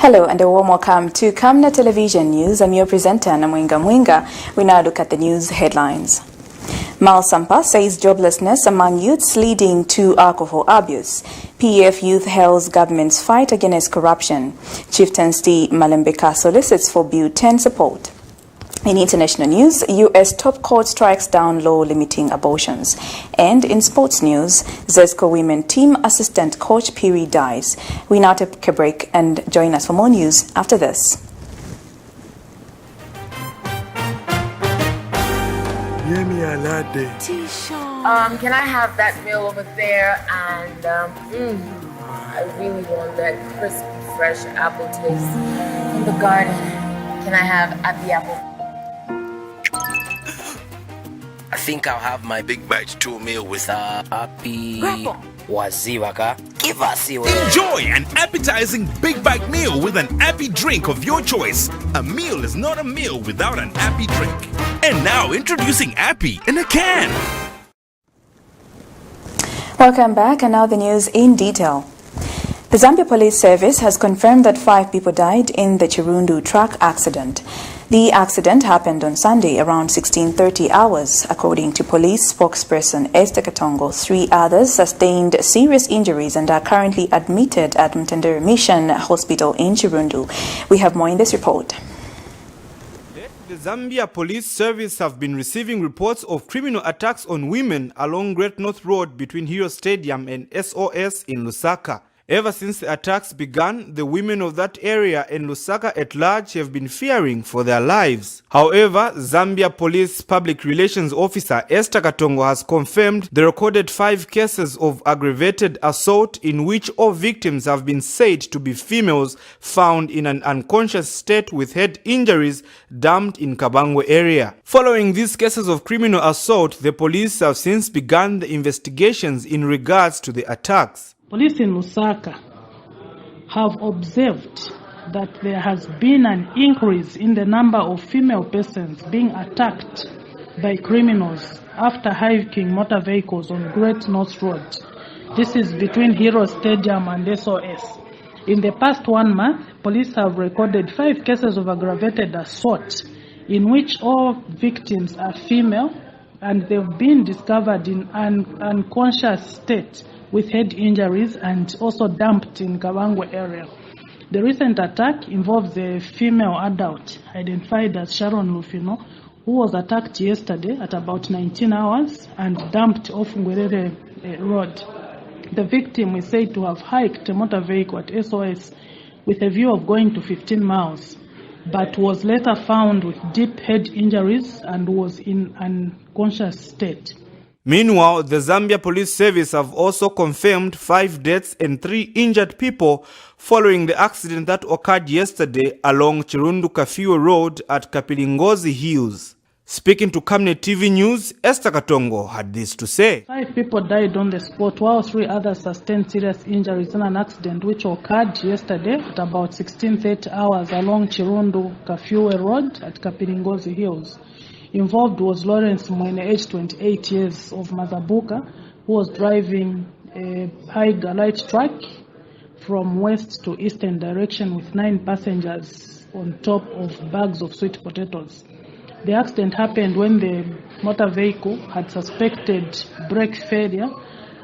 Hello and a warm welcome to Camnet Television News. I'm your presenter, Namwinga Mwinga. We now look at the news headlines. Mal Sampa says joblessness among youths leading to alcohol abuse. PF Youth hails government's fight against corruption. Chieftains D. Malembeka solicits for Bill 10 support. In international news, U.S. top court strikes down law limiting abortions. And in sports news, Zesco women team assistant coach Piri dies. We now take a break and join us for more news after this. Can I have that meal over there? And I really want that crispy, fresh apple taste from the garden. Can I have the apple? I think I'll have my big bite 2 meal with happy waziwaka. Give us your enjoy an appetizing big bite meal with an happy drink of your choice. A meal is not a meal without an happy drink. And now introducing Happy in a can. Welcome back, and now the news in detail. The Zambia Police Service has confirmed that 5 people died in the Chirundu truck accident. The accident happened on Sunday around 16:30 hours. According to police spokesperson Esther Katongo, 3 others sustained serious injuries and are currently admitted at Mtendere Mission Hospital in Chirundu. We have more in this report. The Zambia Police Service have been receiving reports of criminal attacks on women along Great North Road between Hero Stadium and SOS in Lusaka. Ever since the attacks began, the women of that area and Lusaka at large have been fearing for their lives. However, Zambia Police Public Relations Officer Esther Katongo has confirmed the recorded 5 cases of aggravated assault in which all victims have been said to be females found in an unconscious state with head injuries dumped in Kabangwe area. Following these cases of criminal assault, the police have since begun the investigations in regards to the attacks. Police in Lusaka have observed that there has been an increase in the number of female persons being attacked by criminals after hiking motor vehicles on Great North Road. This is between Hero Stadium and SOS. In the past 1 month, police have recorded 5 cases of aggravated assault in which all victims are female and they've been discovered in an unconscious state with head injuries and also dumped in Kabangwe area. The recent attack involves a female adult identified as Sharon Lufino, who was attacked yesterday at about 19 hours and dumped off Ngwerere Road. The victim is said to have hiked a motor vehicle at SOS with a view of going to 15 miles, but was later found with deep head injuries and was in an unconscious state. Meanwhile, the Zambia Police Service have also confirmed 5 deaths and 3 injured people following the accident that occurred yesterday along Chirundu Kafiwe Road at Kapilingozi Hills. Speaking to Camnet TV News, Esther Katongo had this to say. 5 people died on the spot while 3 others sustained serious injuries in an accident which occurred yesterday at about 16:30 hours along Chirundu Kafiwe Road at Kapilingozi Hills. Involved was Lawrence Mwene, aged 28 years, of Mazabuka, who was driving a light truck from west to eastern direction with 9 passengers on top of bags of sweet potatoes. The accident happened when the motor vehicle had suspected brake failure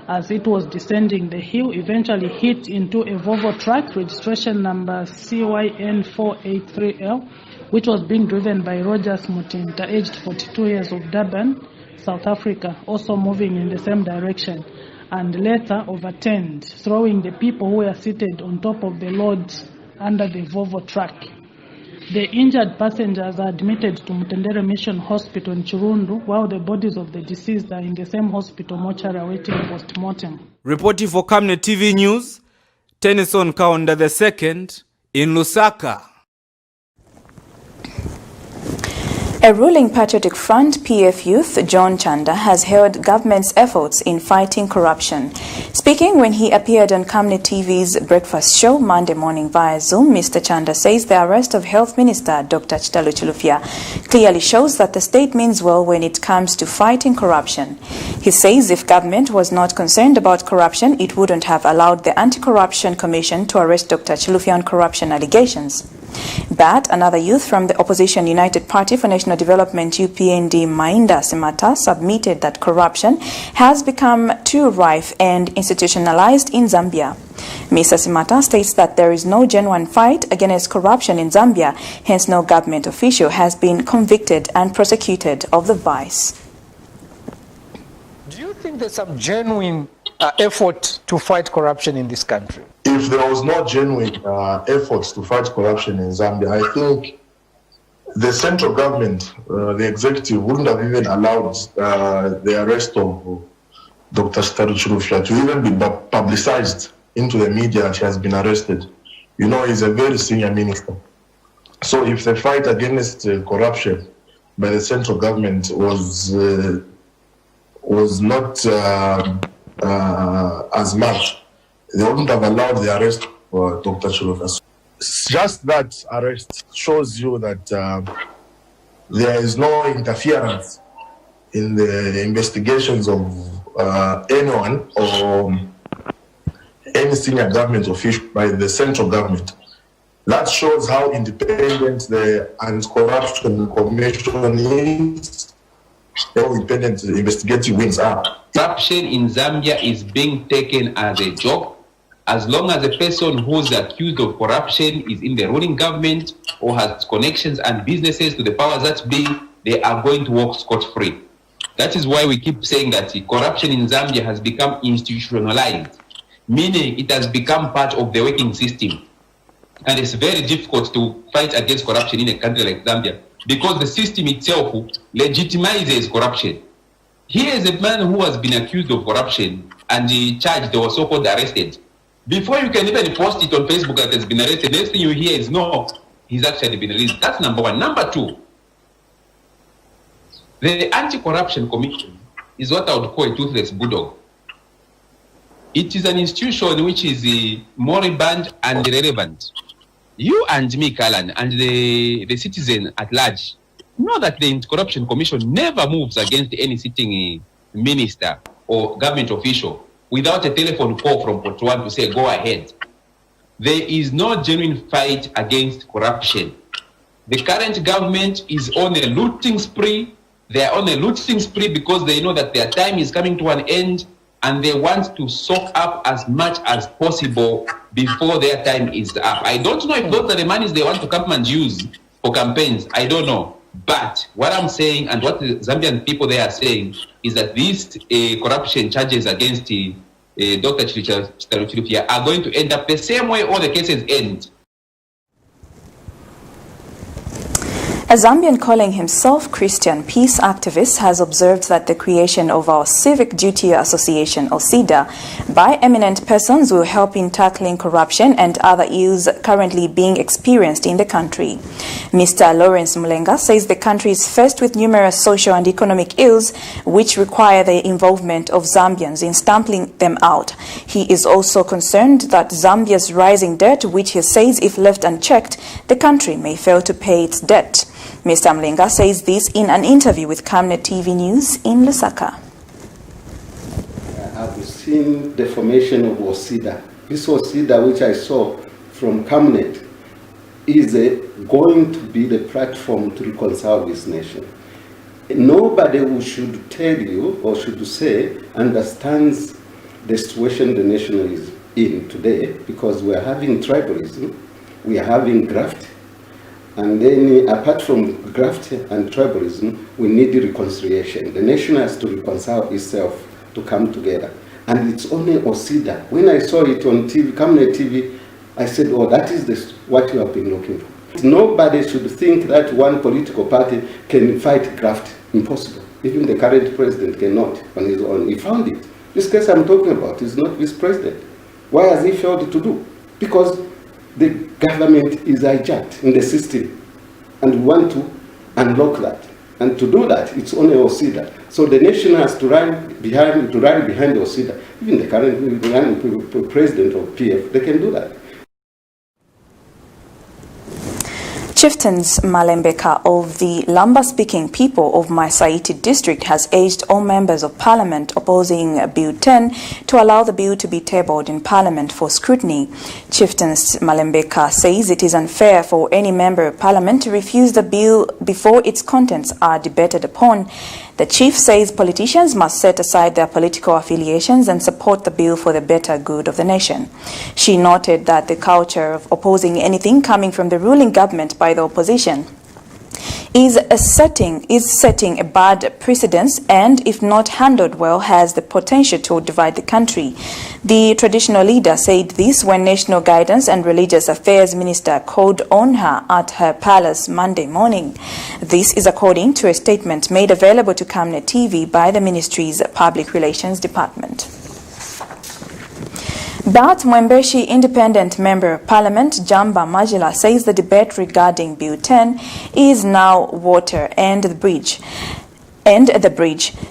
as it was descending the hill, eventually hit into a Volvo truck, registration number CYN483L, which was being driven by Rogers Mutinta, aged 42 years, of Durban, South Africa, also moving in the same direction, and later overturned, throwing the people who were seated on top of the load under the Volvo truck. The injured passengers are admitted to Mtendere Mission Hospital in Chirundu, while the bodies of the deceased are in the same hospital mortuary awaiting post-mortem. Reporting for Camnet TV News, Tennyson Kaunda II in Lusaka. A ruling Patriotic Front PF youth, John Chanda, has hailed government's efforts in fighting corruption. Speaking when he appeared on Camnet TV's breakfast show Monday morning via Zoom, Mr. Chanda says the arrest of Health Minister Dr. Chitalu Chilufya clearly shows that the state means well when it comes to fighting corruption. He says if government was not concerned about corruption, it wouldn't have allowed the Anti-Corruption Commission to arrest Dr. Chilufya on corruption allegations. But another youth from the opposition United Party for National Development UPND, Mainda Simata, submitted that corruption has become too rife and institutionalized in Zambia. Mr. Simata states that there is no genuine fight against corruption in Zambia, hence no government official has been convicted and prosecuted of the vice. Do you think there's some genuine effort to fight corruption in this country? If there was no genuine efforts to fight corruption in Zambia, I think the central government, the executive, wouldn't have even allowed the arrest of Dr. Chitalu Chilufya to even be publicized into the media that she has been arrested. You know, he's a very senior minister. So if the fight against corruption by the central government was not as much, they wouldn't have allowed the arrest for Dr. Chilufya. Just that arrest shows you that there is no interference in the investigations of anyone or any senior government official by the central government. That shows how independent the Anti-Corruption Commission is, how independent the investigative wings are. Corruption in Zambia is being taken as a joke. As long as a person who's accused of corruption is in the ruling government or has connections and businesses to the powers that be, they are going to walk scot-free. That is why we keep saying that corruption in Zambia has become institutionalized, meaning it has become part of the working system. And it's very difficult to fight against corruption in a country like Zambia because the system itself legitimizes corruption. Here is a man who has been accused of corruption and charged or so-called arrested. Before you can even post it on Facebook that has been arrested, next thing you hear is, no, he's actually been released. That's number one. Number two, the Anti-Corruption Commission is what I would call a toothless bulldog. It is an institution which is moribund and irrelevant. You and me, Kalan, and the citizen at large know that the Anti-Corruption Commission never moves against any sitting minister or government official without a telephone call from Port 1 to say, go ahead. There is no genuine fight against corruption. The current government is on a looting spree. They are on a looting spree because they know that their time is coming to an end and they want to soak up as much as possible before their time is up. I don't know if those are the monies they want to come and use for campaigns. I don't know. But what I'm saying and what the Zambian people they are saying is that these corruption charges against Dr. Chitalu Chilufya are going to end up the same way all the cases end. A Zambian calling himself Christian peace activist has observed that the creation of our Civic Duty Association, or CIDA, by eminent persons will help in tackling corruption and other ills currently being experienced in the country. Mr. Lawrence Mulenga says the country is faced with numerous social and economic ills which require the involvement of Zambians in stamping them out. He is also concerned that Zambia's rising debt, which he says if left unchecked, the country may fail to pay its debt. Mr. Mlinga says this in an interview with Camnet TV News in Lusaka. I've seen the formation of OSIDA. This OSIDA, which I saw from Camnet, is going to be the platform to reconcile this nation. Nobody who should tell you or should say understands the situation the nation is in today, because we are having tribalism, we are having graft, and then apart from graft and tribalism, we need reconciliation. The nation has to reconcile itself to come together. And it's only OSIDA. When I saw it on TV, Camnet TV, I said, oh, that is what you have been looking for. Nobody should think that one political party can fight graft. Impossible. Even the current president cannot on his own. He found it. This case I'm talking about is not this president. Why has he failed to do? Because the government is hijacked in the system, and we want to unlock that. And to do that, it's only OSIDA. So the nation has to rally behind OSIDA. Even the current president of PF, they can do that. Chieftains Malembeka of the Lamba-speaking people of Masaiti district has urged all members of parliament opposing Bill 10 to allow the bill to be tabled in parliament for scrutiny. Chieftains Malembeka says it is unfair for any member of parliament to refuse the bill before its contents are debated upon. The chief says politicians must set aside their political affiliations and support the bill for the better good of the nation. She noted that the culture of opposing anything coming from the ruling government by the opposition is setting a bad precedence and, if not handled well, has the potential to divide the country. The traditional leader said this when National Guidance and Religious Affairs Minister called on her at her palace Monday morning. This is according to a statement made available to Camnet TV by the ministry's Public Relations Department. But Mwembeshi Independent Member of Parliament Jamba Majila says the debate regarding Bill 10 is now water and the bridge.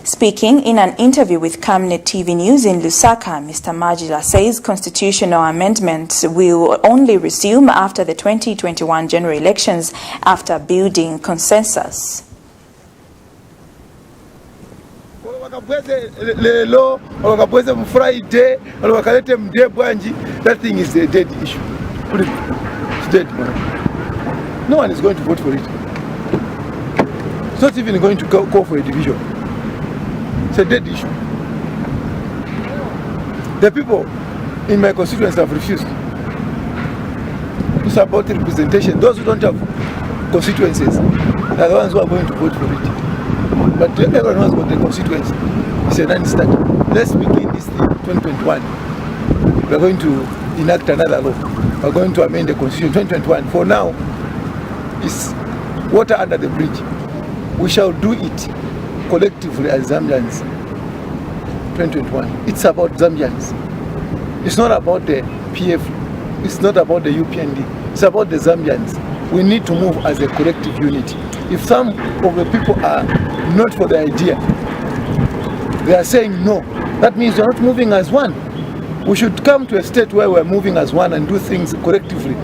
Speaking in an interview with Camnet TV News in Lusaka, Mr. Majila says constitutional amendments will only resume after the 2021 general elections after building consensus. That thing is a dead issue. It's dead, man. No one is going to vote for it. It's not even going to call for a division. It's a dead issue. The people in my constituency have refused to support representation. Those who don't have constituencies are the ones who are going to vote for it. But everyone who has got the constituency is a non-starter. Let's begin this thing 2021. We are going to enact another law. We are going to amend the constitution 2021. For now, it's water under the bridge. We shall do it collectively as Zambians. 2021. It's about Zambians. It's not about the PF. It's not about the UPND. It's about the Zambians. We need to move as a collective unity. If some of the people are not for the idea, they are saying no, that means we're not moving as one. We should come to a state where we're moving as one and do things collectively.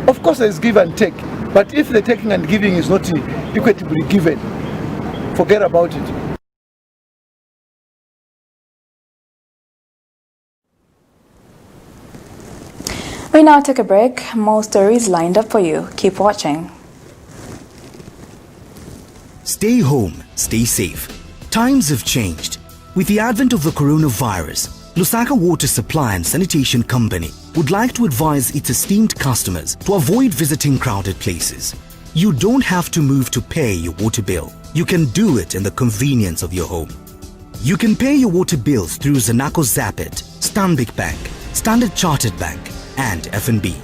Of course there's give and take, but if the taking and giving is not equitably given, forget about it. We now take a break. More stories lined up for you. Keep watching. Stay home, stay safe. Times have changed. With the advent of the coronavirus, Lusaka Water Supply and Sanitation Company would like to advise its esteemed customers to avoid visiting crowded places. You don't have to move to pay your water bill. You can do it in the convenience of your home. You can pay your water bills through Zanaco Zapit, Stanbic Bank, Standard Chartered Bank, and FNB.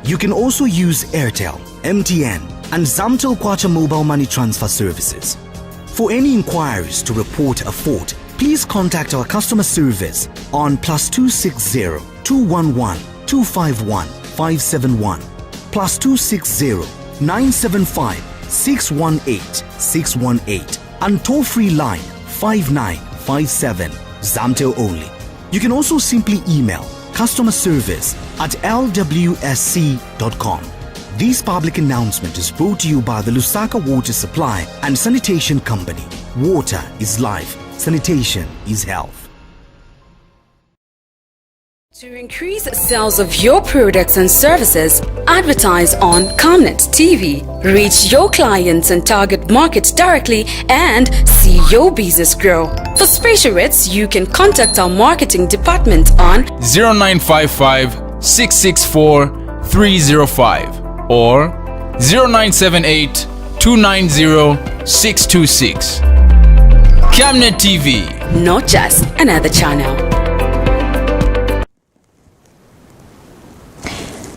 You can also use Airtel, MTN, and Zamtel Kwacha mobile money transfer services. For any inquiries to report a fault, please contact our customer service on +260 211 251 571, +260 975 618 618, and toll-free line 5957, Zamtel only. You can also simply email customerservice@lwsc.com. This public announcement is brought to you by the Lusaka Water Supply and Sanitation Company. Water is life. Sanitation is health. To increase sales of your products and services, advertise on Camnet TV. Reach your clients and target markets directly and see your business grow. For special rates, you can contact our marketing department on 0955 664 305 or 0978 290 626. Camnet TV. Not just another channel.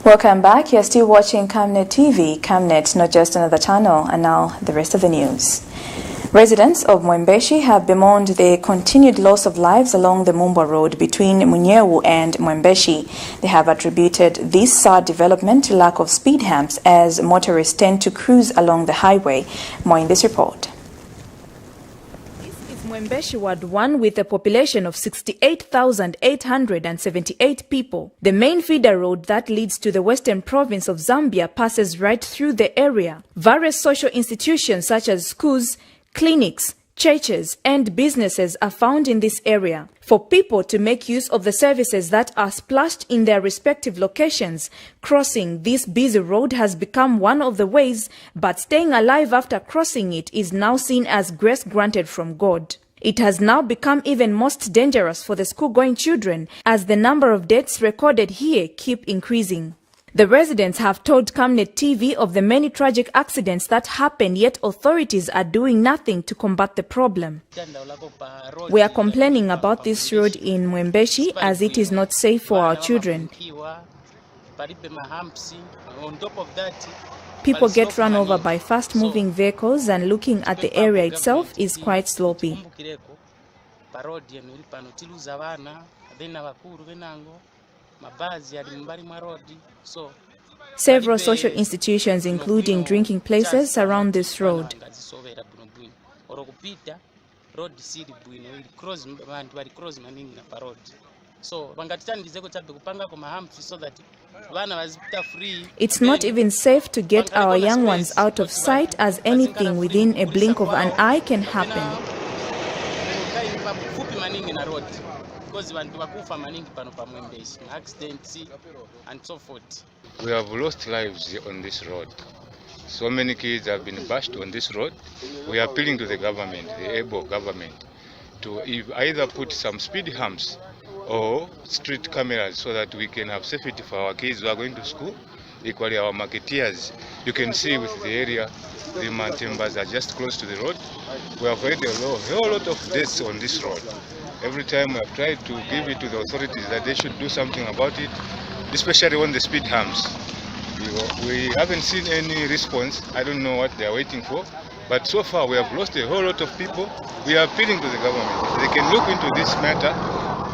Welcome back. You're still watching Camnet TV. Camnet, not just another channel. And now the rest of the news. Residents of Mwembeshi have bemoaned the continued loss of lives along the Mumba Road between Munyewu and Mwembeshi. They have attributed this sad development to lack of speed humps as motorists tend to cruise along the highway. More in this report. Mwembeshi Ward 1 with a population of 68,878 people. The main feeder road that leads to the western province of Zambia passes right through the area. Various social institutions such as schools, clinics, churches and businesses are found in this area. For people to make use of the services that are splashed in their respective locations, crossing this busy road has become one of the ways, but staying alive after crossing it is now seen as grace granted from God. It has now become even most dangerous for the school-going children as the number of deaths recorded here keep increasing. The residents have told Camnet TV of the many tragic accidents that happen, yet authorities are doing nothing to combat the problem. We are complaining about this road in Mwembeshi as it is not safe for our children. People get run over by fast-moving vehicles and looking at the area itself is quite sloppy. Several social institutions, including drinking places, surround this road. It's not even safe to get our young ones out of sight as anything within a blink of an eye can happen. We have lost lives on this road. So many kids have been bashed on this road. We are appealing to the government, the able government, to either put some speed humps or street cameras so that we can have safety for our kids who are going to school. Equally, our marketeers, you can see with the area, the mountains are just close to the road. We have had a whole lot of deaths on this road. Every time we have tried to give it to the authorities that they should do something about it, especially on the speed humps. We haven't seen any response. I don't know what they are waiting for. But so far we have lost a whole lot of people. We are appealing to the government. They can look into this matter.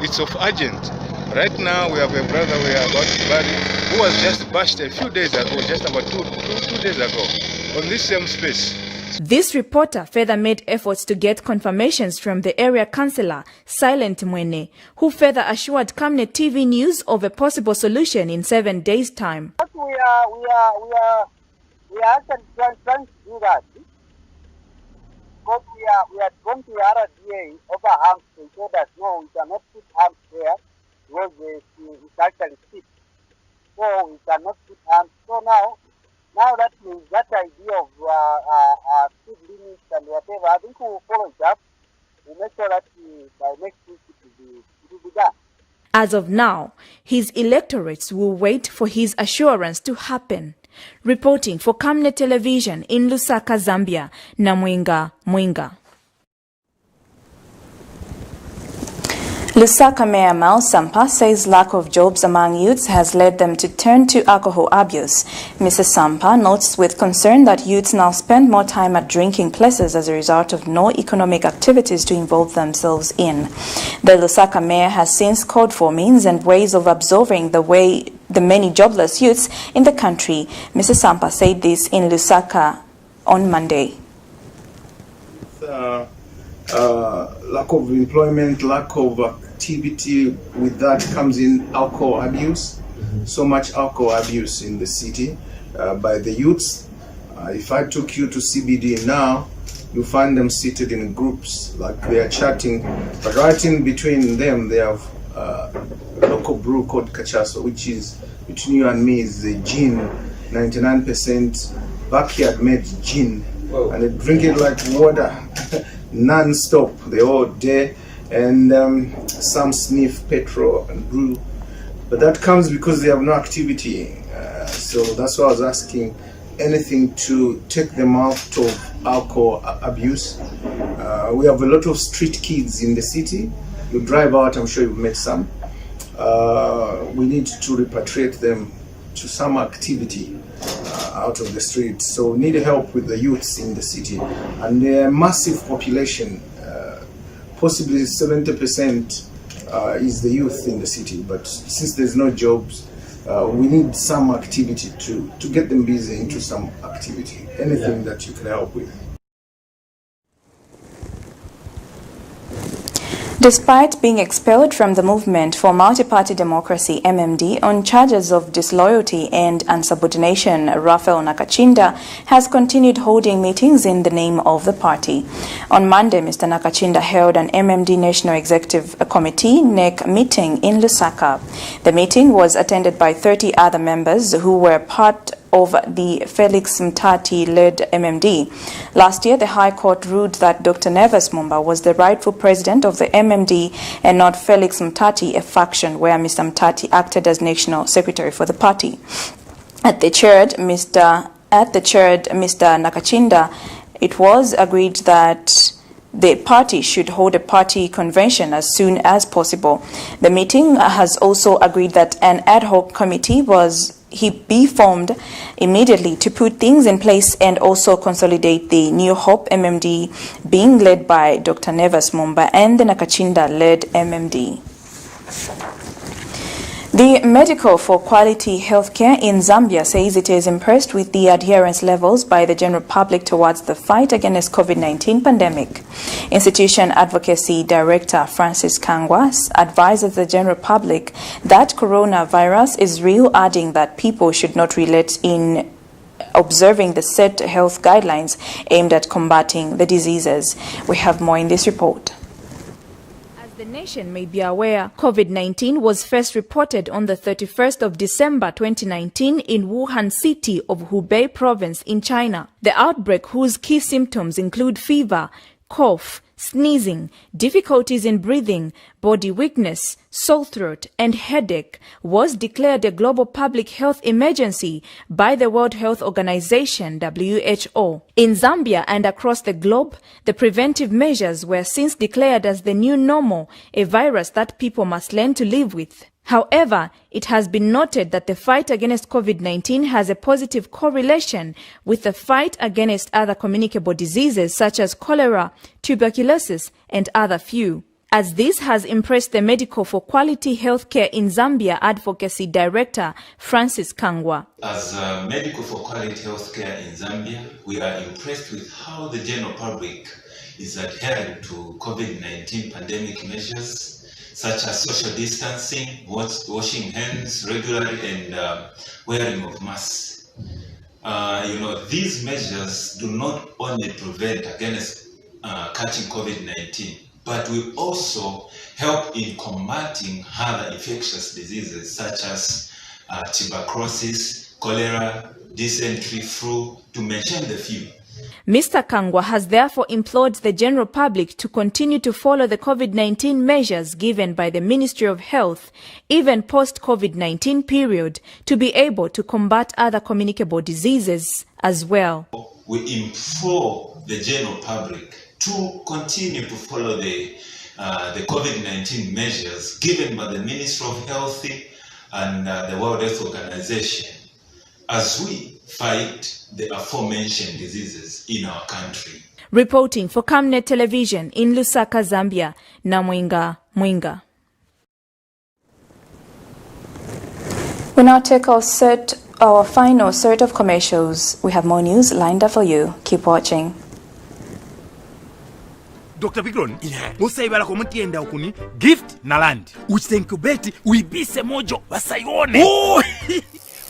It's of urgent. Right now we have a brother we are about to bury who was just bashed a few days ago, just about two days ago, on this same space. This reporter further made efforts to get confirmations from the area councillor, Silent Mwene, who further assured Camnet TV News of a possible solution in 7 days' time. We are actually trying to do that. Because we are going to RDA over humps to say that no, we cannot put humps there because it's actually steep. So we cannot put humps. So now that means that idea of speed limits and whatever, I think we will follow it up. We'll make sure that by next week it will be done. As of now, his electorates will wait for his assurance to happen. Reporting for Camnet Television in Lusaka, Zambia, Namwinga Mwinga. Lusaka Mayor Mal Sampa says lack of jobs among youths has led them to turn to alcohol abuse. Mrs. Sampa notes with concern that youths now spend more time at drinking places as a result of no economic activities to involve themselves in. The Lusaka Mayor has since called for means and ways of absorbing the many jobless youths in the country. Mrs. Sampa said this in Lusaka on Monday. Lack of employment, lack of activity, with that comes in alcohol abuse. So much alcohol abuse in the city by the youths. If I took you to CBD now, you find them seated in groups, like they are chatting, but right in between them they have a local brew called cachaso, which is, between you and me, is the gin, 99% backyard made gin. Whoa. And they drink it like water non-stop the whole day, and some sniff petrol and brew, but that comes because they have no activity. So that's why I was asking anything to take them out of alcohol abuse. We have a lot of street kids in the city. You drive out, I'm sure you've met some. We need to repatriate them to some activity out of the street. So we need help with the youths in the city, and a massive population, possibly 70% is the youth in the city, but since there's no jobs, we need some activity to get them busy into some activity, anything that you can help with. Despite being expelled from the Movement for Multi-Party Democracy (MMD) on charges of disloyalty and insubordination, Raphael Nakachinda has continued holding meetings in the name of the party. On Monday, Mr. Nakachinda held an MMD National Executive Committee (NEC) meeting in Lusaka. The meeting was attended by 30 other members who were part of the Felix Mtati-led MMD. Last year, the High Court ruled that Dr. Neves Mumba was the rightful president of the MMD and not Felix Mtati, a faction where Mr. Mtati acted as national secretary for the party. At the chaired Mr. Nakachinda, it was agreed that the party should hold a party convention as soon as possible. The meeting has also agreed that an ad hoc committee be formed immediately to put things in place and also consolidate the New Hope MMD being led by Dr. Neves Mumba and the Nakachinda-led MMD. The Medical for Quality Healthcare in Zambia says it is impressed with the adherence levels by the general public towards the fight against COVID-19 pandemic. Institution Advocacy Director Francis Kangwa advises the general public that coronavirus is real, adding that people should not relent in observing the set health guidelines aimed at combating the diseases. We have more in this report. The nation may be aware, COVID-19 was first reported on the 31st of December 2019 in Wuhan city of Hubei province in China. The outbreak, whose key symptoms include fever, cough, sneezing, difficulties in breathing, body weakness, sore throat, and headache, was declared a global public health emergency by the World Health Organization, WHO. In Zambia and across the globe, the preventive measures were since declared as the new normal, a virus that people must learn to live with. However, it has been noted that the fight against COVID-19 has a positive correlation with the fight against other communicable diseases such as cholera, tuberculosis, and other few. As this has impressed the Medical for Quality Healthcare in Zambia Advocacy Director Francis Kangwa. As Medical for Quality Healthcare in Zambia, we are impressed with how the general public is adhering to COVID-19 pandemic measures such as social distancing, washing hands regularly, and wearing of masks. These measures do not only prevent against catching COVID-19, but will also help in combating other infectious diseases such as tuberculosis, cholera, dysentery, flu, to mention the few. Mr. Kangwa has therefore implored the general public to continue to follow the COVID-19 measures given by the Ministry of Health, even post-COVID-19 period, to be able to combat other communicable diseases as well. We implore the general public to continue to follow the COVID-19 measures given by the Ministry of Health and the World Health Organization as we fight the aforementioned diseases in our country. Reporting for Camnet Television in Lusaka, Zambia, Namwinga Mwinga. We now take our final set of commercials. We have more news lined up for you. Keep watching. Dr. Bigron, musaibala komutienda okuni gift na land. Uchitenkubeti uibise mojo basayone. Oh!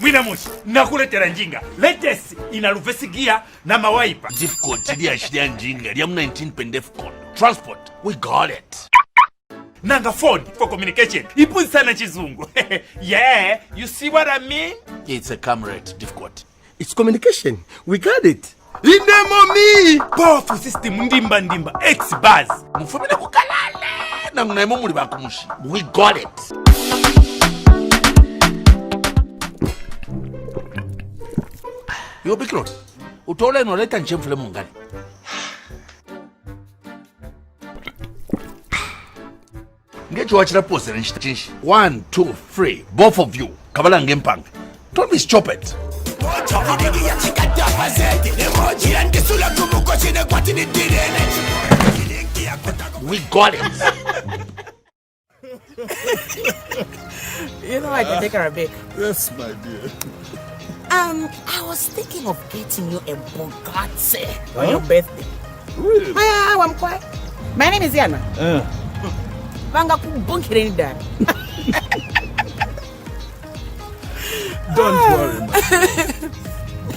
Mwina moshi, nakuletera njinga. Latest inaluvesi gear na mawaipa. Difficult ya shidia njinga. Liam 19 pendefcon. Transport, we got it. Nanga phone for communication. Ipuzi sana chizungu. Yeah, you see what I mean? It's a camera, difficult. It's communication. We got it. Inemo me! Powerful system ndimba X-Buzz. Mufumile kukalale. Na mnaimo muli bakumushi. We got it. Yo Big Lord, utole noleta nchemfule mungani. Ngecho wachira pose na nchitinshi. 1, 2, 3, both of you. Kabala ngempang. Don't be stupid. We got it. You know I can take her a bake. Yes, my dear. I was thinking of getting you a Bugatti. On your birthday. Really? Hi, I'm quiet. My name is Yana. Vanga kubunkire ndani. Don't worry, my friend.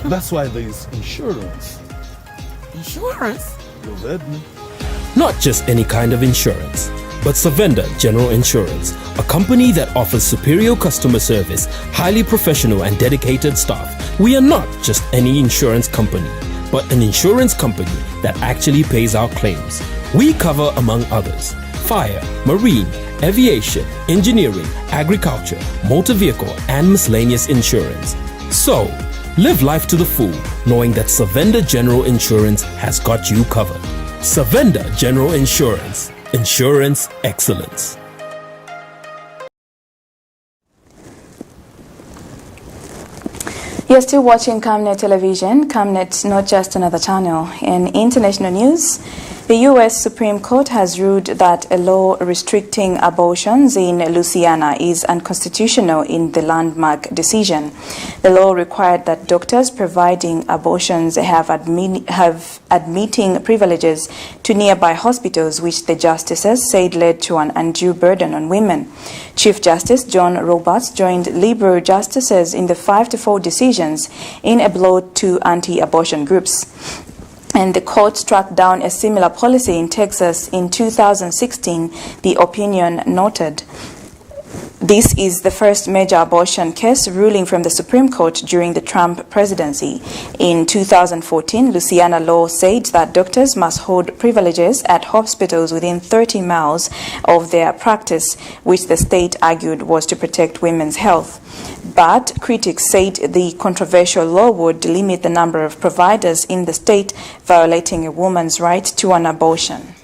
That's why there is insurance. Insurance? You've heard me. Not just any kind of insurance, but Savenda General Insurance, a company that offers superior customer service, highly professional and dedicated staff. We are not just any insurance company, but an insurance company that actually pays our claims. We cover, among others, fire, marine, aviation, engineering, agriculture, motor vehicle, and miscellaneous insurance. So, live life to the full, knowing that Savenda General Insurance has got you covered. Savenda General Insurance. Insurance excellence. You're still watching Camnet Television. Camnet, not just another channel. In international news, the U.S. Supreme Court has ruled that a law restricting abortions in Louisiana is unconstitutional in the landmark decision. The law required that doctors providing abortions have admitting privileges to nearby hospitals, which the justices said led to an undue burden on women. Chief Justice John Roberts joined liberal justices in the 5-4 decisions in a blow to anti-abortion groups. And the court struck down a similar policy in Texas in 2016, the opinion noted. This is the first major abortion case ruling from the Supreme Court during the Trump presidency. In 2014, Louisiana law said that doctors must hold privileges at hospitals within 30 miles of their practice, which the state argued was to protect women's health. But critics said the controversial law would limit the number of providers in the state, violating a woman's right to an abortion.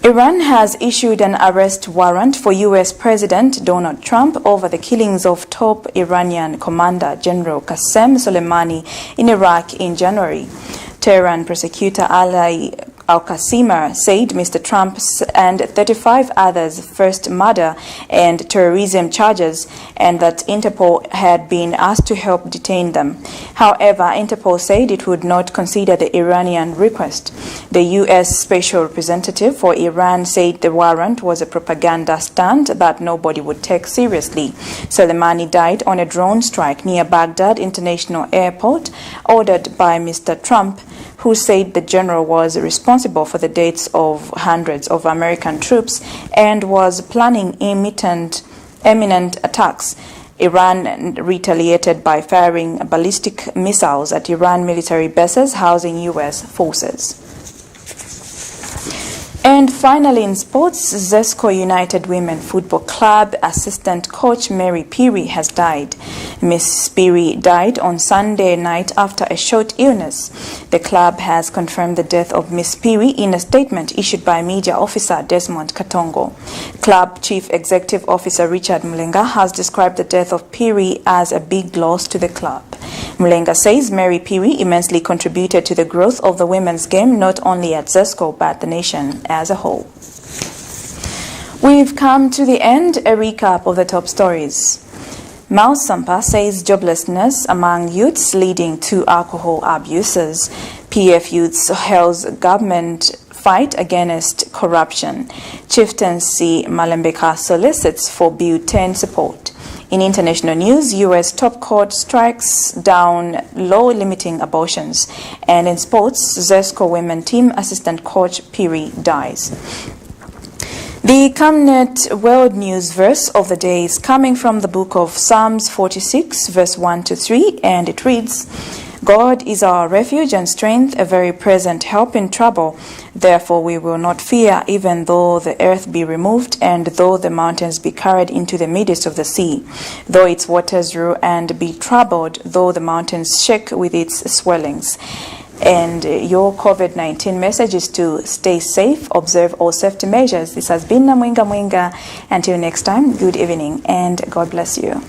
Iran has issued an arrest warrant for U.S. President Donald Trump over the killings of top Iranian Commander General Qasem Soleimani in Iraq in January. Tehran prosecutor Ali Al-Qassima said Mr. Trump's and 35 others' first murder and terrorism charges, and that Interpol had been asked to help detain them. However, Interpol said it would not consider the Iranian request. The U.S. Special Representative for Iran said the warrant was a propaganda stunt that nobody would take seriously. Soleimani died on a drone strike near Baghdad International Airport, ordered by Mr. Trump, who said the general was responsible for the deaths of hundreds of American troops and was planning imminent attacks. Iran retaliated by firing ballistic missiles at Iran military bases housing U.S. forces. And finally, in sports, Zesco United Women Football Club assistant coach Mary Peary has died. Miss Peary died on Sunday night after a short illness. The club has confirmed the death of Miss Peary in a statement issued by media officer Desmond Katongo. Club Chief Executive Officer Richard Mulenga has described the death of Peary as a big loss to the club. Mulenga says Mary Peary immensely contributed to the growth of the women's game, not only at Zesco but the nation as a whole. We've come to the end. A recap of the top stories. Mal Sampa says joblessness among youths leading to alcohol abuses. PF Youths hails government fight against corruption. Chieftaincy Malembeka solicits for Bill 10 support. In international news, U.S. top court strikes down law limiting abortions. And in sports, Zesco women team assistant coach Peary dies. The Camnet World News verse of the day is coming from the book of Psalms 46, verse 1-3, and it reads, God is our refuge and strength, a very present help in trouble. Therefore we will not fear, even though the earth be removed, and though the mountains be carried into the midst of the sea, though its waters roar and be troubled, though the mountains shake with its swellings. And your COVID-19 message is to stay safe, observe all safety measures. This has been Namwinga Mwinga. Until next time, good evening and God bless you.